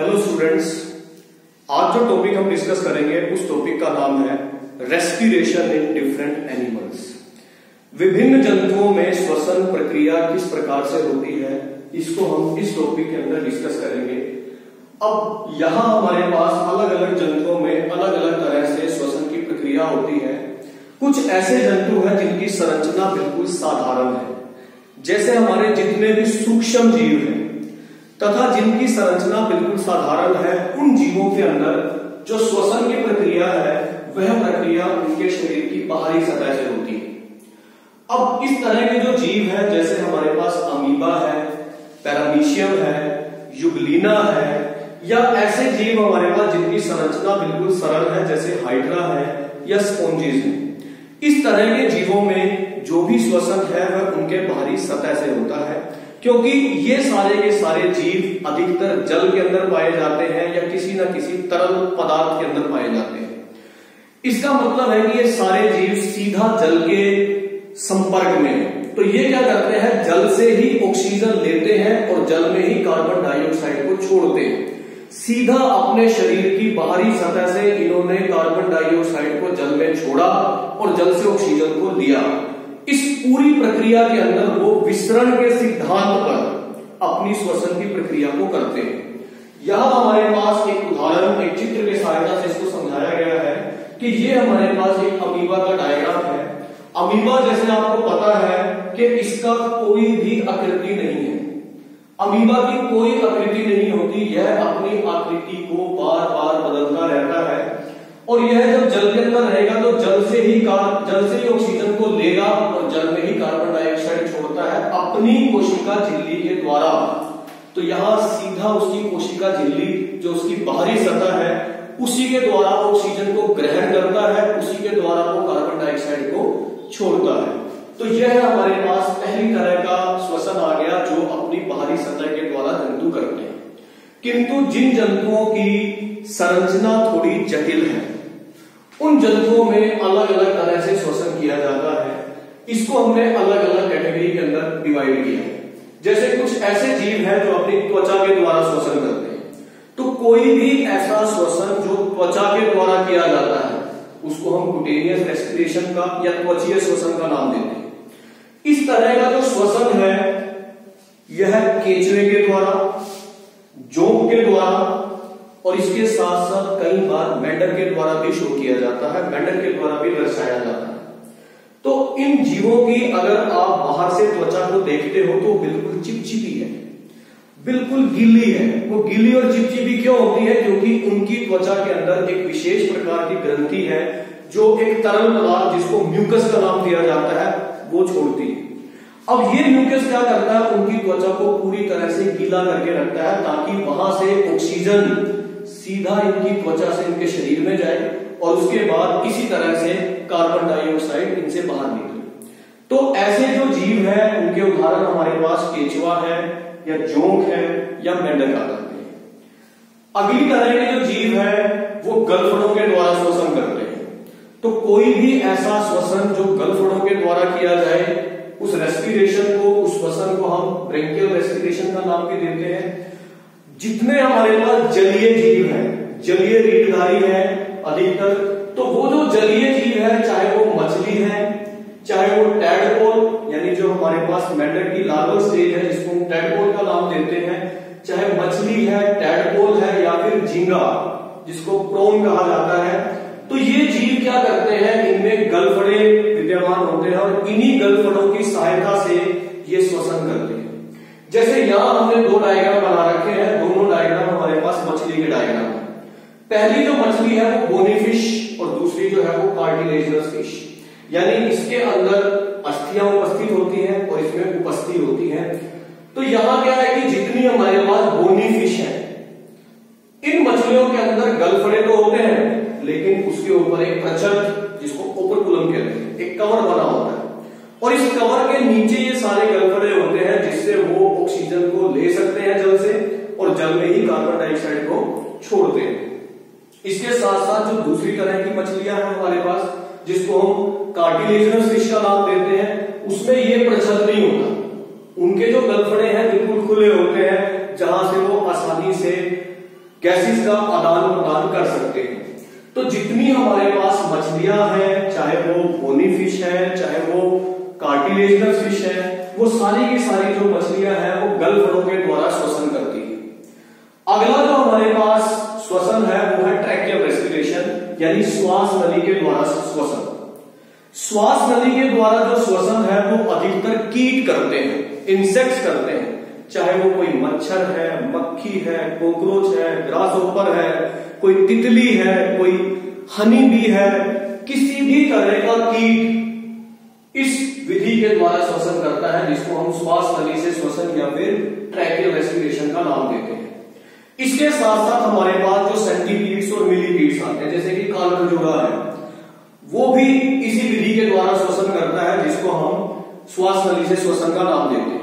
Hello students, आज जो topic हम डिस्कस करेंगे उस टॉपिक का नाम है रेस्पिरेशन इन डिफरेंट एनिमल्स। विभिन्न जंतुओं में श्वसन प्रक्रिया किस प्रकार से होती है, इसको हम इस टॉपिक के अंदर डिस्कस करेंगे। अब यहाँ हमारे पास अलग अलग जंतुओं में अलग अलग तरह से श्वसन की प्रक्रिया होती है। कुछ ऐसे जंतु हैं जिनकी संरचना बिल्कुल साधारण है, जैसे हमारे जितने भी सूक्ष्म जीव हैं तथा जिनकी संरचना बिल्कुल साधारण है, उन जीवों के अंदर जो श्वसन की प्रक्रिया है वह प्रक्रिया उनके शरीर की बाहरी सतह से होती है। अब इस तरह के जो जीव है, जैसे हमारे पास अमीबा है, पैरामीशियम है, युगलिना है, या ऐसे जीव हमारे पास जिनकी संरचना बिल्कुल सरल है, जैसे हाइड्रा है या स्पॉन्जिस है। इस तरह के जीवों में जो भी श्वसन है वह उनके बाहरी सतह से होता है, क्योंकि ये सारे के सारे जीव अधिकतर जल के अंदर पाए जाते हैं या किसी न किसी तरल पदार्थ के अंदर पाए जाते हैं। इसका मतलब है कि ये सारे जीव सीधा जल के संपर्क में है, तो ये क्या करते हैं, जल से ही ऑक्सीजन लेते हैं और जल में ही कार्बन डाइऑक्साइड को छोड़ते हैं। सीधा अपने शरीर की बाहरी सतह से इन्होंने कार्बन डाइऑक्साइड को जल में छोड़ा और जल से ऑक्सीजन को लिया। इस पूरी प्रक्रिया के अंदर वो विसरण के सिद्धांत पर अपनी श्वसन की प्रक्रिया को करते हैं। यहां हमारे पास एक उदाहरण, एक चित्र की सहायता से इसको समझाया गया है कि ये हमारे पास एक अमीबा का डायग्राम है। अमीबा जैसे आपको पता है कि इसका कोई भी आकृति नहीं है, अमीबा की कोई आकृति नहीं होती, यह अपनी आकृति को बार बार बदलता रहता है और यह जब जल के अंदर रहेगा तो जल से ही ऑक्सीजन को लेगा और जल में ही कार्बन डाइऑक्साइड छोड़ता है अपनी कोशिका झिल्ली के द्वारा। तो यहां सीधा उसकी कोशिका झिल्ली जो उसकी बाहरी सतह है उसी के द्वारा ऑक्सीजन को ग्रहण करता है, उसी के द्वारा वो कार्बन डाइऑक्साइड को छोड़ता है। तो यह हमारे पास पहली तरह का श्वसन आ गया जो अपनी बाहरी सतह के द्वारा जंतु करते हैं। किंतु जिन जंतुओं की संरचना थोड़ी जटिल है, उन जंतुओं में अलग अलग तरह से श्वसन किया जाता है। इसको हमने अलग अलग कैटेगरी के अंदर डिवाइड किया है। जैसे कुछ ऐसे जीव हैं जो अपनी त्वचा के द्वारा श्वसन करते हैं, तो कोई भी ऐसा श्वसन जो त्वचा के द्वारा किया जाता है उसको हम कुटेनियस रेस्पिरेशन का या त्वचीय श्वसन का नाम देते हैं। इस तरह का जो श्वसन है यह केंचुए के द्वारा, जोंक के द्वारा और इसके साथ साथ कई बार मेंढक के द्वारा भी शो किया जाता है, मेंढक के द्वारा भी दर्शाया जाता है। तो इन जीवों की अगर आप बाहर से त्वचा को देखते हो तो बिल्कुल चिपचिपी है, बिल्कुल गीली है। वो गीली और चिपचिपी क्यों होती है? क्योंकि उनकी त्वचा के अंदर एक विशेष प्रकार की ग्रंथि है जो एक तरल पदार्थ जिसको म्यूकस का नाम दिया जाता है वो छोड़ती है। अब ये म्यूकस क्या करता है, उनकी त्वचा को पूरी तरह से गीला करके रखता है ताकि वहां से ऑक्सीजन सीधा इनकी त्वचा से इनके शरीर में जाए और उसके बाद इसी तरह से कार्बन डाइऑक्साइड इनसे बाहर निकले। तो ऐसे जो जीव हैं उनके उदाहरण हमारे पास केंचुआ है या जोंक है या मेंढक आ जाते हैं। अगली तरह के जो जीव है वो गलफड़ों के द्वारा श्वसन करते हैं। तो कोई भी ऐसा श्वसन जो गलफड़ों के द्वारा किया जाए उस रेस्पिरेशन को, उस श्वसन को हम ब्रेंकियल रेस्पिरेशन का नाम भी देते हैं। जितने हमारे पास जलीय जीव हैं, जलीय रीढ़धारी है अधिकतर, तो वो जो जलीय जीव है चाहे वो मछली है, चाहे वो टैडपोल यानी जो हमारे पास मेंढक की लार्वल स्टेज है जिसको हम टैडपोल का नाम देते हैं, चाहे मछली है, टैडपोल है या फिर झींगा जिसको प्रॉन कहा जाता है, तो ये जीव क्या करते हैं, इनमें गलफड़े विद्यमान होते हैं और इन्हीं गलफड़ों की सहायता से ये श्वसन करते हैं। जैसे यहां हमने दो डायग्राम बना रखे हैं, दोनों डायग्राम हमारे पास मछली के डायग्राम है। पहली जो मछली है वो बोनी फिश और दूसरी जो है वो कार्टिलेजिनस फिश, यानी इसके अंदर अस्थियां उपस्थित होती हैं और इसमें उपस्थित होती हैं। तो यहां क्या है कि जितनी हमारे पास बोनी फिश है, इन मछलियों के अंदर गलफड़े तो होते हैं लेकिन उसके ऊपर एक प्रच्छद जिसको ओपर्कुलम कहते हैं, एक कवर बना होता है और इस कवर के नीचे ये सारे गलफड़े होते हैं जिससे वो ऑक्सीजन को ले सकते हैं जल से और जल में ही कार्बन डाइऑक्साइड को छोड़ते हैं। इसके साथ साथ जो दूसरी तरह की मछलियां हैं हमारे पास जिसको हम कार्टिलेजिनस फिश का नाम देते हैं, उसमें ये प्रच्छद नहीं होता। उनके जो गलफड़े हैं बिल्कुल खुले होते हैं जहां से वो आसानी से गैसेस का आदान प्रदान कर सकते हैं। तो जितनी हमारे पास मछलियां हैं, चाहे वो बोनी फिश है, चाहे वो कार्टिलेजिनस फिश है, वो सारी की सारी जो मछलियां हैं वो गलफड़ों के द्वारा श्वसन करती है। अगला जो हमारे पास श्वसन है वो है ट्रैकियल रेस्पिरेशन, यानी श्वास नली के द्वारा श्वसन। श्वास नली के द्वारा जो श्वसन है वो अधिकतर कीट करते हैं, इंसेक्ट्स करते हैं, चाहे वो कोई मच्छर है, मक्खी है, कॉकरोच है, ग्रासहोपर है, कोई तितली है, कोई हनी बी है, किसी भी तरह का कीट इस विधि के द्वारा श्वसन करता है, जिसको हम श्वास नली से श्वसन या फिर ट्रैकियल रेस्पिरेशन का नाम देते हैं। इसके साथ साथ हमारे पास जो सेंटीपीड्स और मिलीपीड्स आते हैं, जैसे कि कालखजूरा है, वो भी इसी विधि के द्वारा श्वसन करता है, जिसको हम श्वास नली से श्वसन का नाम देते हैं।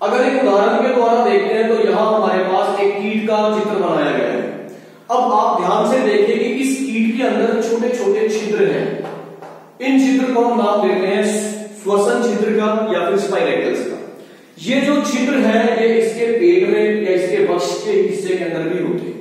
अगर एक उदाहरण के द्वारा देखते हैं तो यहां हमारे पास एक कीट का चित्र बनाया गया है। अब आप ध्यान से देखिए कि इस कीट के अंदर छोटे छोटे छिद्र हैं। इन छिद्र को हम नाम देते हैं श्वसन छिद्र का या फिर स्पाइरेकल्स का। ये जो छिद्र है ये इसके पेट में या इसके वक्ष के हिस्से के अंदर भी होते हैं।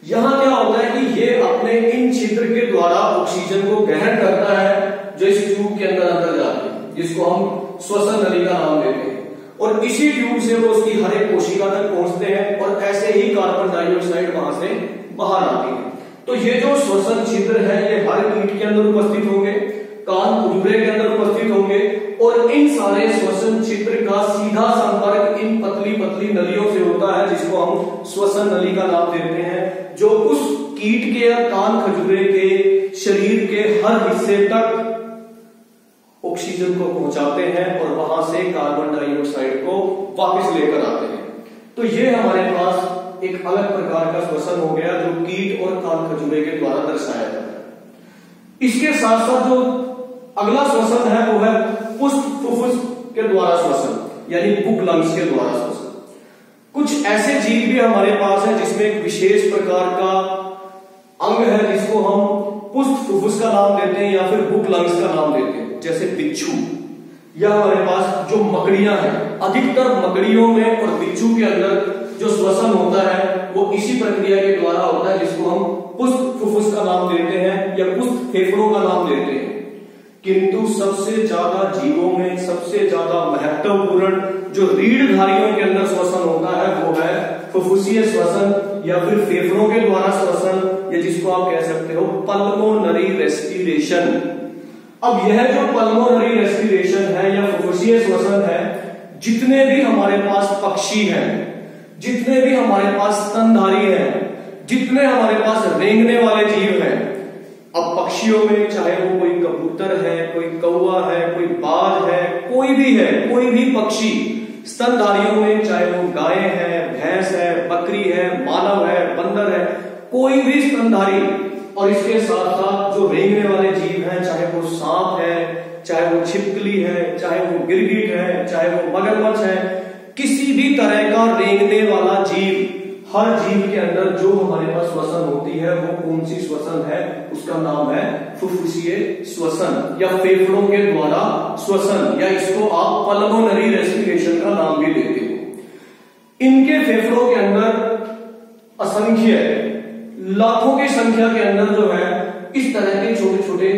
यहां क्या होता है कि ये अपने इन छिद्र के द्वारा ऑक्सीजन को ग्रहण करता है जो इस ट्यूब के अंदर जाती है, जिसको हम श्वसन नली का नाम देते हैं, और इसी ट्यूब से वो उसकी हर एक कोशिका तक पहुंचते हैं और ऐसे ही कार्बन डाइऑक्साइड वहां से बाहर आती है। तो ये जो श्वसन छिद्र है ये हर कीट के अंदर उपस्थित होंगे, कानखजूरे के अंदर उपस्थित होंगे, और इन सारे श्वसन छिद्र का सीधा संपर्क इन पतली पतली नलियों से होता है, जिसको हम श्वसन नली का नाम देते हैं, जो उस कीट के या कानखजूरे के शरीर के हर हिस्से तक ऑक्सीजन को पहुंचाते हैं और वहां से कार्बन डाइऑक्साइड को वापस लेकर आते हैं। तो ये हमारे पास एक अलग प्रकार का श्वसन हो गया जो कीट और कानखजूरे के द्वारा दर्शाया जाता है। इसके साथ साथ जो अगला श्वसन है वो है पुष्ट फुफ्फुस के द्वारा श्वसन, यानी बुक लंग्स के द्वारा श्वसन। कुछ ऐसे जीव भी हमारे पास है जिसमें एक विशेष प्रकार का अंग है जिसको हम पुष्ट फुफ्फुस का नाम देते हैं या फिर बुक लंग्स का नाम देते हैं, जैसे बिच्छू, या हमारे पास जो मकड़ियां हैं, अधिकतर मकड़ियों में और बिच्छू के अंदर जो श्वसन होता है वो इसी प्रक्रिया के द्वारा होता है, जिसको हम पुष्ट फुफ्फुस का नाम देते हैं या पुष्ट फेफड़ों का नाम देते हैं। किंतु सबसे ज्यादा जीवों में सबसे ज्यादा महत्वपूर्ण जो रीढ़धारियों के अंदर श्वसन होता है वो है फुफ्फुसीय श्वसन या फिर फेफड़ों के द्वारा श्वसन, या जिसको आप कह सकते हो पल्मोनरी रेस्पिरेशन। अब यह जो पल्मोनरी रेस्पिरेशन है या फुफ्फुसीय श्वसन है, जितने भी हमारे पास पक्षी हैं, जितने भी हमारे पास स्तनधारी हैं, जितने हमारे पास रेंगने वाले जीव हैं, अब पक्षियों में चाहे वो कोई कबूतर है, कोई कौवा है, कोई बाज है, कोई भी पक्षी, स्तनधारियों में चाहे वो गाय है, भैंस है, बकरी है, मानव है, बंदर है, कोई भी स्तनधारी, और इसके साथ साथ जो रेंगने वाले जीव हैं, चाहे वो सांप है, चाहे वो छिपकली है, चाहे वो गिरगिट है, चाहे वो मगरमच्छ है, किसी भी तरह का रेंगने वाला जीव, हर जीव के अंदर जो हमारे पास श्वसन होती है वो कौन सी श्वसन है, उसका नाम है फुफ्फुसीय श्वसन या फेफड़ों के द्वारा श्वसन, या इसको आप पल्मोनरी रेस्पिरेशन का नाम भी देते हो। इनके फेफड़ों के अंदर असंख्य लाखों की संख्या के अंदर जो है इस तरह के छोटे छोटे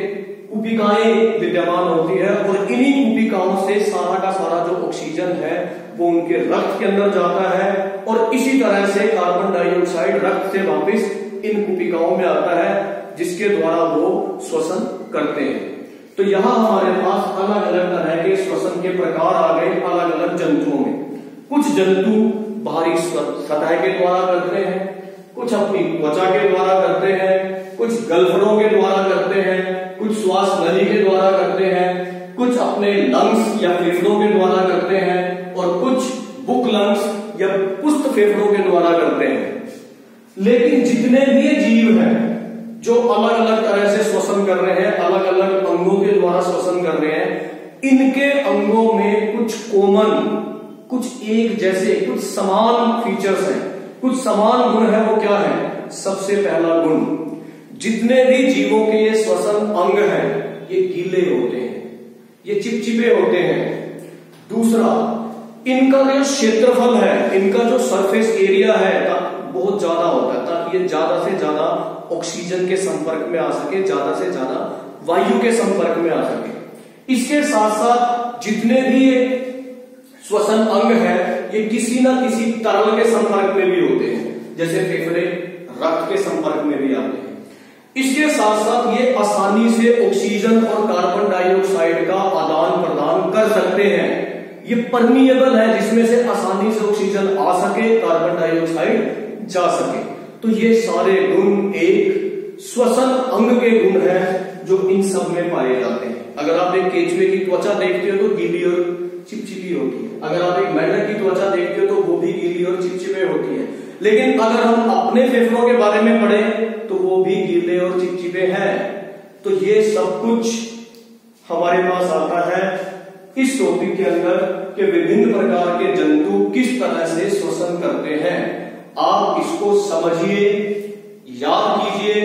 कुपिकाएं विद्यमान होती है, और इन्हीं कुपिकाओं से सारा का सारा जो ऑक्सीजन है वो उनके रक्त के अंदर जाता है, और इसी तरह से कार्बन डाइऑक्साइड रक्त से वापस इन कुपिकाओं में आता है, जिसके द्वारा वो श्वसन करते हैं। तो यहां हमारे पास अलग अलग तरह के श्वसन के प्रकार आ गए अलग अलग जंतुओं में। कुछ जंतु बाहरी सतह के द्वारा करते हैं, कुछ अपनी त्वचा के द्वारा करते हैं, कुछ गलफड़ों के द्वारा करते हैं, कुछ श्वास नली के द्वारा करते हैं, कुछ अपने लंग्स या फेफड़ों के द्वारा करते हैं, और कुछ बुक लंग्स या पुष्ट फेफड़ों के द्वारा करते हैं। लेकिन जितने भी जीव हैं जो अलग अलग तरह से श्वसन कर रहे हैं, अलग अलग अंगों के द्वारा श्वसन कर रहे हैं, इनके अंगों में कुछ कॉमन, कुछ एक जैसे, कुछ समान फीचर्स हैं, कुछ समान गुण है। वो क्या है? सबसे पहला गुण, जितने भी जीवों के ये श्वसन अंग हैं ये गीले होते हैं, ये चिपचिपे होते हैं। दूसरा, इनका जो क्षेत्रफल है, इनका जो सरफेस एरिया है बहुत ज्यादा होता है, ताकि ये ज्यादा से ज्यादा ऑक्सीजन के संपर्क में आ सके, ज्यादा से ज्यादा वायु के संपर्क में आ सके। इसके साथ साथ जितने भी ये श्वसन अंग है ये किसी ना किसी तरल के संपर्क में भी होते हैं, जैसे फेफड़े रक्त के संपर्क में भी आते हैं। इसके साथ साथ ये आसानी से ऑक्सीजन और कार्बन डाइऑक्साइड का आदान प्रदान कर सकते हैं। ये परमिएबल है, जिसमें से आसानी से ऑक्सीजन आ सके, कार्बन डाइऑक्साइड जा सके। तो ये सारे गुण एक श्वसन अंग के गुण हैं जो इन सब में पाए जाते हैं। अगर आप एक केंचुए की त्वचा देखते हो तो गीली और चिपचिपी होती है, अगर आप एक मेंढक की त्वचा देखते हो तो वो भी गीली और चिपचिपे होती है। लेकिन अगर हम अपने फेफड़ों के बारे में पढ़ें तो वो भी गीले और चिपचिपे हैं। तो ये सब कुछ हमारे पास आता है इस टॉपिक के अंदर कि विभिन्न प्रकार के जंतु किस तरह से श्वसन करते हैं। आप इसको समझिए, याद कीजिए